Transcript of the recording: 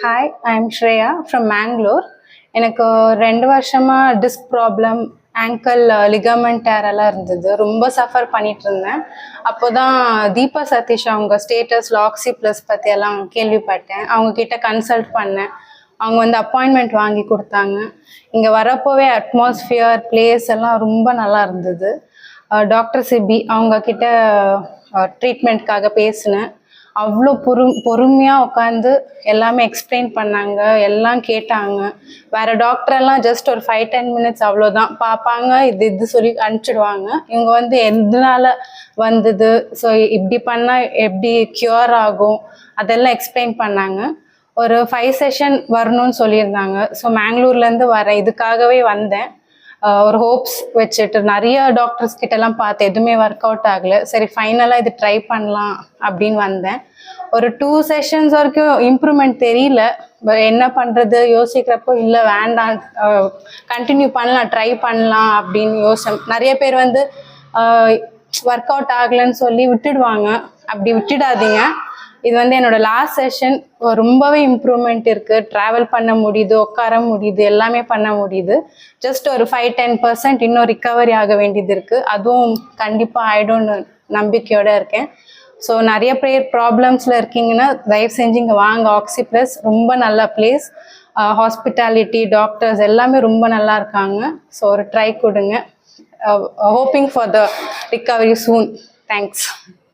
Hi, I am Shreya from Mangalore. எனக்கு 2 வருஷமாக disc problem, ankle ligament tear எல்லாம் இருந்தது. ரொம்ப சஃபர் பண்ணிட்டு இருந்தேன். அப்போ தான் தீபா சதீஷ் அவங்க ஸ்டேட்டஸில் ஆக்சி ப்ளஸ் பற்றியெல்லாம் கேள்விப்பட்டேன். அவங்க கிட்ட கன்சல்ட் பண்ணேன். அவங்க வந்து அப்பாயின்மெண்ட் வாங்கி கொடுத்தாங்க. இங்கே வரப்போவே அட்மாஸ்ஃபியர், பிளேஸ் எல்லாம் ரொம்ப நல்லா இருந்தது. டாக்டர் சிபி அவங்க கிட்ட ட்ரீட்மெண்ட்காக பேசினேன். அவ்வளோ பொறுமையாக உட்காந்து எல்லாமே எக்ஸ்பிளைன் பண்ணாங்க, எல்லாம் கேட்டாங்க. வேறு டாக்டரெல்லாம் ஜஸ்ட் ஒரு 5-10 மினிட்ஸ் அவ்வளோதான் பார்ப்பாங்க, இது சொல்லி அனுப்பிச்சிடுவாங்க. இவங்க வந்து எதனால வந்தது, ஸோ இப்படி பண்ணால் எப்படி க்யூர் ஆகும் அதெல்லாம் எக்ஸ்பிளைன் பண்ணாங்க. ஒரு 5 செஷன் வரணும்னு சொல்லியிருந்தாங்க. ஸோ மேங்களூர்லேருந்து வரேன், இதுக்காகவே வந்தேன். ஒரு ஹோப்ஸ் வச்சுட்டு நிறைய டாக்டர்ஸ் கிட்டலாம் பார்த்து எதுவுமே ஒர்க் அவுட் ஆகலை. சரி ஃபைனலாக இது ட்ரை பண்ணலாம் அப்படின்னு வந்தேன். ஒரு 2 செஷன்ஸ் வரைக்கும் இம்ப்ரூவ்மெண்ட் தெரியல. என்ன பண்ணுறது யோசிக்கிறப்போ இல்லை வேண்டாம், கண்டினியூ பண்ணலாம், ட்ரை பண்ணலாம் அப்படின்னு யோசனை. நிறைய பேர் வந்து ஒர்க் அவுட் ஆகலைன்னு சொல்லி விட்டுடுவாங்க. அப்படி விட்டுடாதீங்க. இது வந்து என்னோட லாஸ்ட் செஷன். ரொம்பவே இம்ப்ரூவ்மெண்ட் இருக்குது. ட்ராவல் பண்ண முடியுது, உட்கார முடியுது, எல்லாமே பண்ண முடியுது. ஜஸ்ட் ஒரு 5-10% இன்னும் ரிக்கவரி ஆக வேண்டியது இருக்குது. அதுவும் கண்டிப்பாக ஆகிடும்னு நம்பிக்கையோடு இருக்கேன். ஸோ நிறைய பேர் ப்ராப்ளம்ஸில் இருக்கீங்கன்னா தயவு செஞ்சு இங்கே வாங்க. ஆக்சி ப்ளஸ் ரொம்ப நல்ல பிளேஸ். ஹாஸ்பிட்டாலிட்டி, டாக்டர்ஸ் எல்லாமே ரொம்ப நல்லா இருக்காங்க. ஸோ ஒரு ட்ரை கொடுங்க. Hoping for the recovery soon. Thanks.